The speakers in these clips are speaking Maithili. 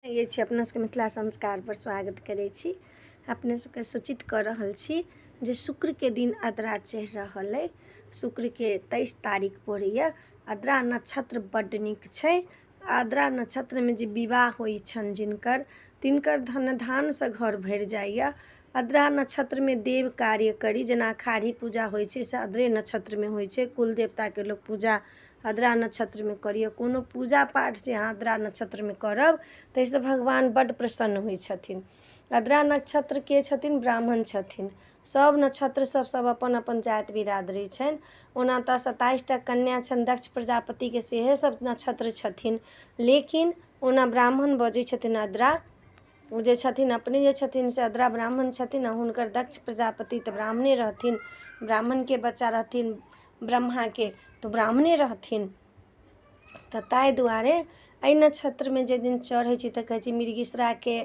ये छी अपना सबके मिथिला संस्कार पर स्वागत करै छी। अपने सबके सूचित कर रहल छी जे शुक्र के दिन आद्रा चढ़ि रहल है। शुक्र के 23 तारीख पड़ैया। आद्रा नक्षत्र बड्ड नीक छै। आद्रा नक्षत्र में जे विवाह होइ छन जिनकर तिनकर धन धान से घर भरि जाइया। आद्रा नक्षत्र में देव कार्य करी जेना खाड़ी पूजा होइ छै से आद्रे नक्षत्र में होइ छै। कुल देवता के लोग पूजा आद्रा नक्षत्र में करिए। कोनो पूजा पाठ जे अहाँ आद्रा नक्षत्र में करब तैसे भगवान बड्ड प्रसन्न होइ छथिन। आद्रा नक्षत्र के छथिन ब्राह्मण छथिन। सब नक्षत्र सब अपन अपन जाति बिरादरी छनि। ओना तऽ 27टा कन्या छनि दक्ष प्रजापति के सेहे सब नक्षत्र छथिन। लेकिन ओना ब्राह्मण बजै छथिन आद्रा ओ जे छथिन अपने जे छथिन से आद्रा ब्राह्मण छथिन। हुनकर दक्ष प्रजापति तऽ ब्राह्मणे रहथिन। ब्राह्मण के बच्चा रहथिन ब्रह्मा के तो ब्राह्मणे रहथिन। तऽ ताहि दुआरे एहि नक्षत्र में जे दिन चढ़ै छै तऽ कहै छै मृगशिरा के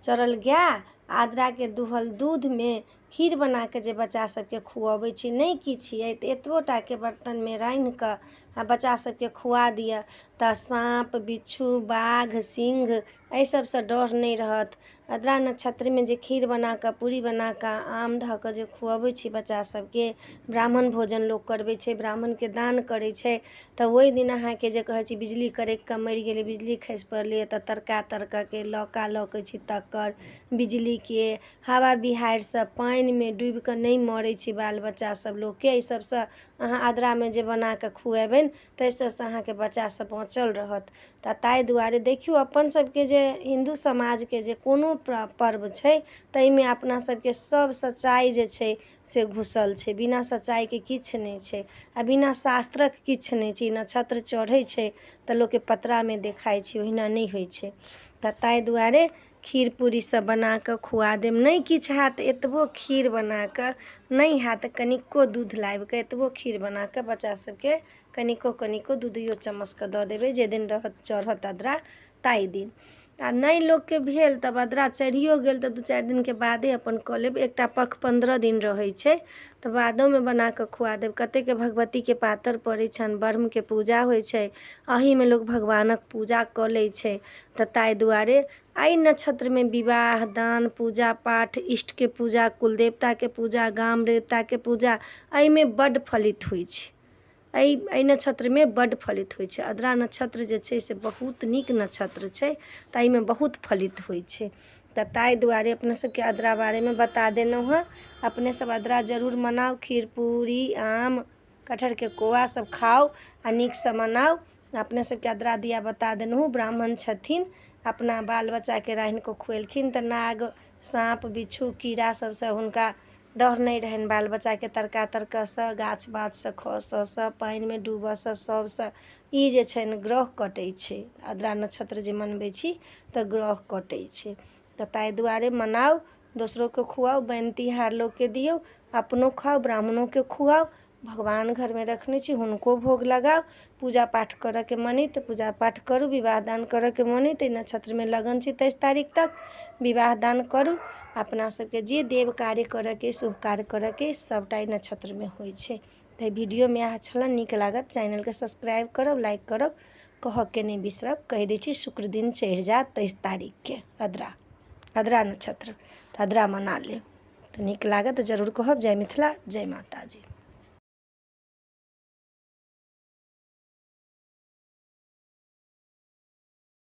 चढ़ल गाय आद्रा के दुहल दूध में खीर बना के जे बच्चा सबके खुआबै छी। नहीं किछु अइ तऽ एतबोटा के बर्तन में रान्हि कऽ आ बच्चा सबके खुआ दिअ तऽ साँप बिच्छू बाघ सिंह एहि सबसँ डर नहीं रहत। आद्रा नक्षत्र में जे खीर बना कऽ पूरी बना कऽ आम धऽ कऽ जे खुआबै छी बच्चा सबके ब्राह्मण भोजन लोग करबै छै ब्राह्मण के दान करै छै। तऽ ओहि दिन अहाँके जे कहै छी बिजली करैक कऽ मरि गेलै बिजली खसि पड़लै तऽ तरका के लौका लौकै छी तकर बिजली के हवा बिहाड़िसँ पानि में डूबि कऽ नहीं मरै छै बाल बच्चा सब लोग के। एहि सबसँ अहाँ आद्रा में जे बना कऽ खुएबनि ताहि सबसँ अहाँके बच्चा सब बाँचल रहत। तऽ ताहि दुआरे देखियौ अपन सबके जे हिन्दू समाज के जे कोनो पर्व छै ताहिमे अपना सबके सब सच्चाइ जे छै से घुसल छै। बिना सच्चाइ के किछु नहीं छै आ बिना शास्त्रक किछु नहीं छै। नक्षत्र चढ़ै छै तऽ लोक के पतरा में देखाइ छै ओहिना नहीं होइ छै। तऽ ताहि दुआरे खीर पूरी सब बना कऽ खुआ देब। नहीं किछु हैत एतबो खीर बना कऽ नहीं हैत कनिको दूध लाबि कऽ एतबो खीर बना कऽ बच्चा सबके कनिको दूधियो चम्मच कऽ दऽ देबै जे दिन रहत चढ़त आद्रा ताहि दिन। आ नहीं लोग के भेल तब आद्रा चढ़ियो गेल तऽ 2-4 दिन के बादे अपन कऽ लेब। एकटा पख 15 दिन रहै छै तऽ बादो में बना कऽ खुआ देब। कते के भगवती के पातर पड़ै छनि ब्रह्म के पूजा होइ छै एही में लोग भगवानक पूजा कऽ लै छै। तऽ ताहि दुआरे एहि नक्षत्र में विवाह दान पूजा पाठ इष्ट के पूजा कुल देवता के पूजा गाम देवता के पूजा एहि में बड्ड फलित होइ छै। एहि नक्षत्र में बड्ड फलित होइ छै। आद्रा नक्षत्र जे छै से बहुत नीक नक्षत्र छै तऽ एहि में बहुत फलित होइ छै। तऽ ताहि दुआरे अपने सबके आद्रा बारे में बता देलहुँ हँ। अपने सब आद्रा जरूर मनाउ खीर पूरी आम कटहर के कोआ सब खाउ आ नीक सँ मनाउ। अपने सबके आद्रा दिया बता देलहुँ। ब्राह्मण छथिन अपना बाल बच्चा के रान्हि कऽ खुएलखिन तऽ नाग साँप बिच्छू कीड़ा सबसँ हुनका डर नहीं रहनि। बाल बच्चा के तरका गाछ बाछसँ खससँ पानि में डूबऽसँ सबसँ ई जे छै ने ग्रह कटै छै। आद्रा नक्षत्र जे मनबै छी तऽ ग्रह कटै छै। तऽ ताहि दुआरे मनाउ दोसरो के खुआउ बनि तिहार लोग के दियौ अपनो खाउ ब्राह्मणों के खुआउ। भगवान घर में रखने छी हुनको भोग लगाउ। पूजा पाठ करऽ के मनी तऽ पूजा पाठ करू। विवाह दान करऽ के मनी तऽ नक्षत्र में लगन छै 23 तारीख तक विवाह दान करू। अपना सबके जे देव कार्य करऽ के शुभ कार्य करऽ के सबटा नक्षत्र में होइ छै। तऽ वीडियो में इएह छलै नीक लागत चैनल के सब्सक्राइब करब लाइक करब कहऽ के नहीं बिसरब। कहि दै छी शुक्र दिन चढ़ि जायत 23 तारीख के आद्रा नक्षत्र तऽ आद्रा मना लेब। तऽ नीक लागत जरूर कहब। जय मिथिला जय माता जी।